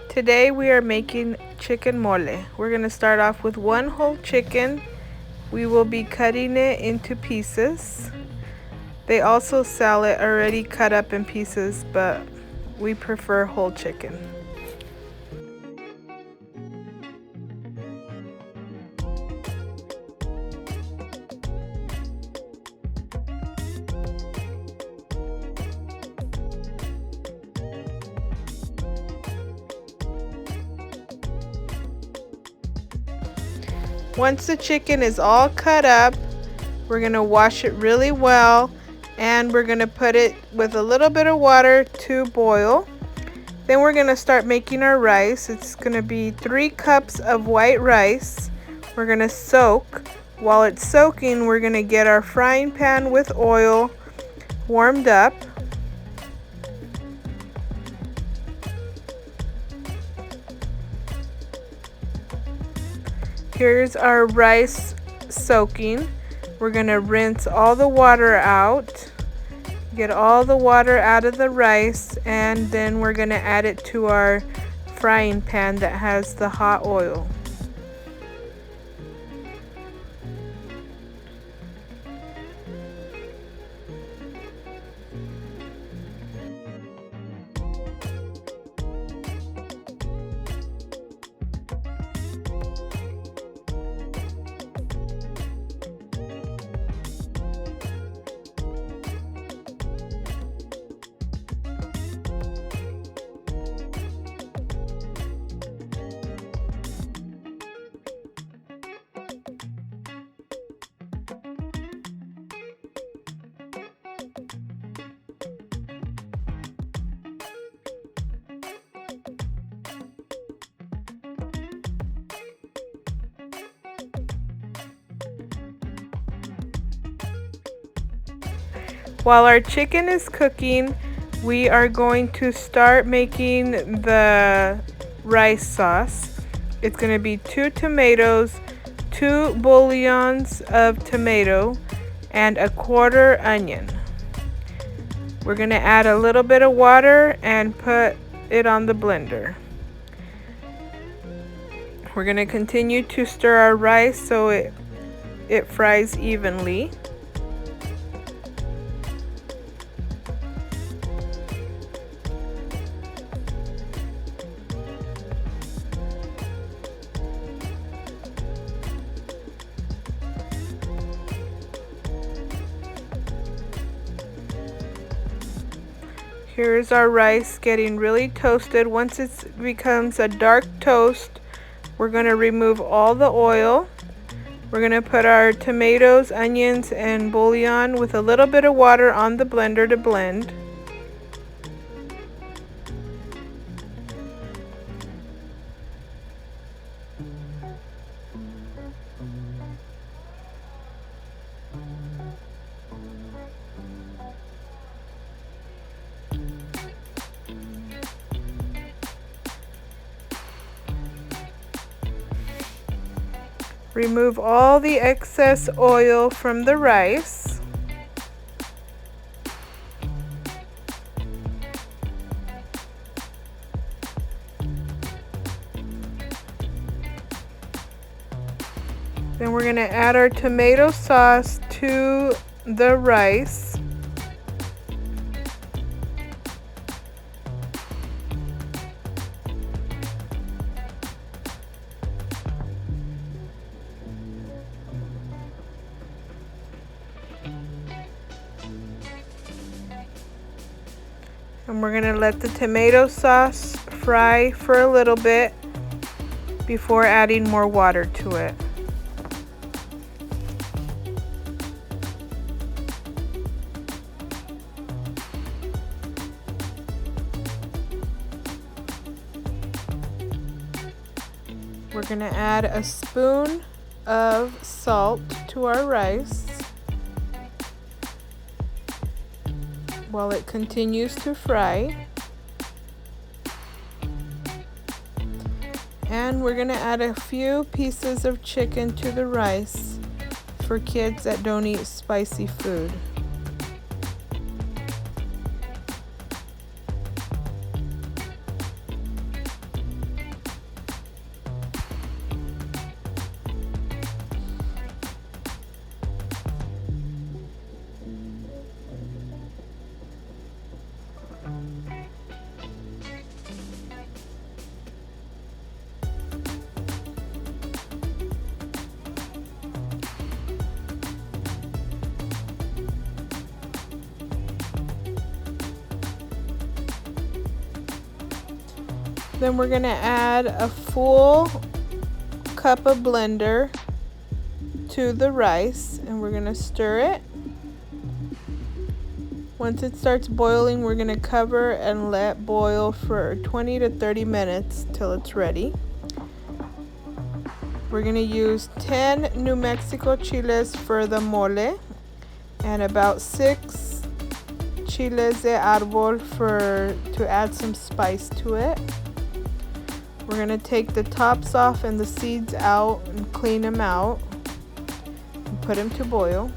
Today we are making chicken mole. We're going to start off with one whole chicken. We will be cutting it into pieces. They also sell it already cut up in pieces, but we prefer whole chicken. Once the chicken is all cut up, we're going to wash it really well, and we're going to put it with a little bit of water to boil. Then we're going to start making our rice. It's going to be 3 cups of white rice. We're going to soak. While it's soaking, we're going to get our frying pan with oil warmed up. Here's our rice soaking. We're going to rinse all the water out, get all the water out of the rice, and then we're going to add it to our frying pan that has the hot oil. While our chicken is cooking, we are going to start making the rice sauce. It's going to be 2 tomatoes, 2 bouillons of tomato, and a 1/4 onion. We're going to add a little bit of water and put it on the blender. We're going to continue to stir our rice so it fries evenly. Here's our rice getting really toasted. Once it becomes a dark toast, we're going to remove all the oil. We're going to put our tomatoes, onions, and bouillon with a little bit of water on the blender to blend. Remove all the excess oil from the rice. Then we're going to add our tomato sauce to the rice. And we're going to let the tomato sauce fry for a little bit before adding more water to it. We're going to add a spoon of salt to our rice while it continues to fry. And we're going to add a few pieces of chicken to the rice for kids that don't eat spicy food. Then we're gonna add a full cup of blender to the rice, and we're gonna stir it. Once it starts boiling, we're gonna cover and let boil for 20 to 30 minutes till it's ready. We're gonna use 10 New Mexico chiles for the mole and about 6 chiles de árbol to add some spice to it. We're gonna take the tops off and the seeds out and clean them out and put them to boil.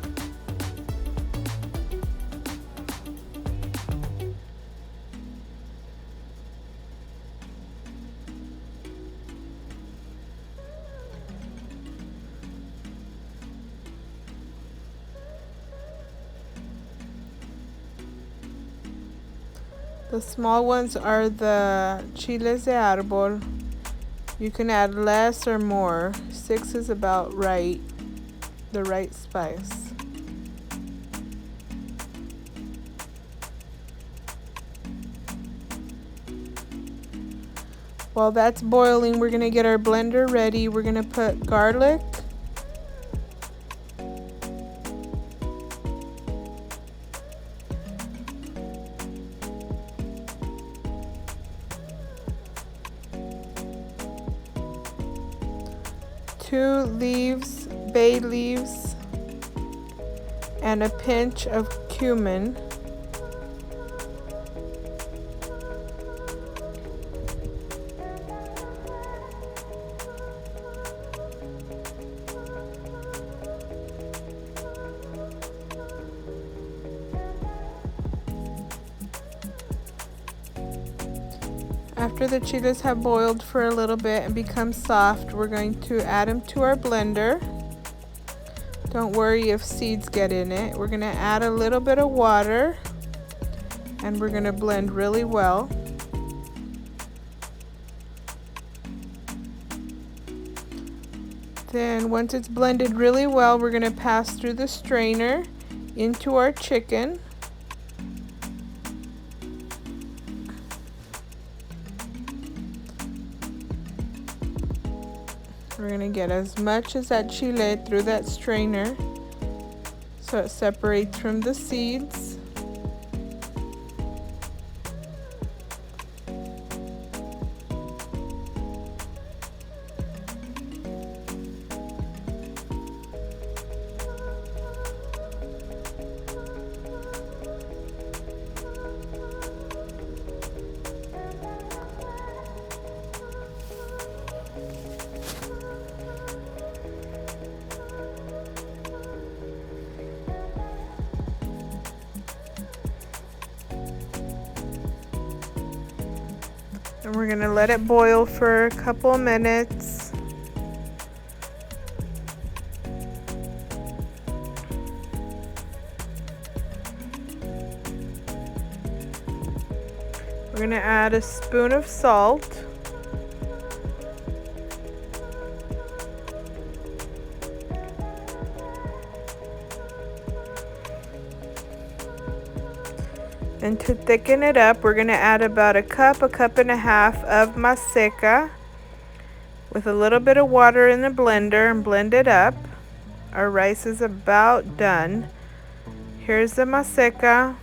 The small ones are the chiles de árbol. You can add less or more. 6 is about right, the right spice. While that's boiling, we're gonna get our blender ready. We're gonna put garlic, bay leaves, and a pinch of cumin. After the chiles have boiled for a little bit and become soft, we're going to add them to our blender. Don't worry if seeds get in it. We're gonna add a little bit of water and we're gonna blend really well. Then once it's blended really well, we're gonna pass through the strainer into our chicken. We're gonna get as much as that chile through that strainer so it separates from the seeds. And we're gonna let it boil for a couple of minutes. We're gonna add a spoon of salt. And to thicken it up, we're gonna add about a cup and a half of maseca with a little bit of water in the blender and blend it up. Our rice is about done. Here's the maseca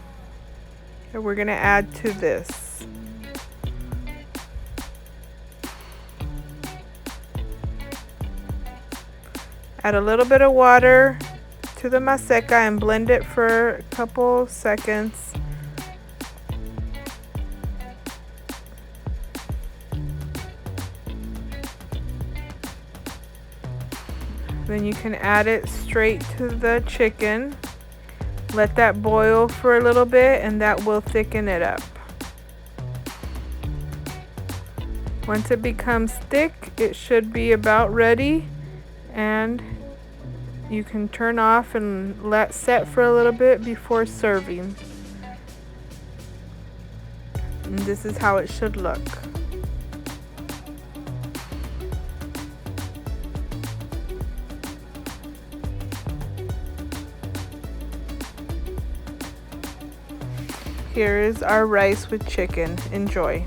that we're gonna add to this. Add a little bit of water to the maseca and blend it for a couple seconds. Then you can add it straight to the chicken. Let that boil for a little bit and that will thicken it up. Once it becomes thick, it should be about ready, and you can turn off and let set for a little bit before serving. And this is how it should look. Here is our rice with chicken. Enjoy.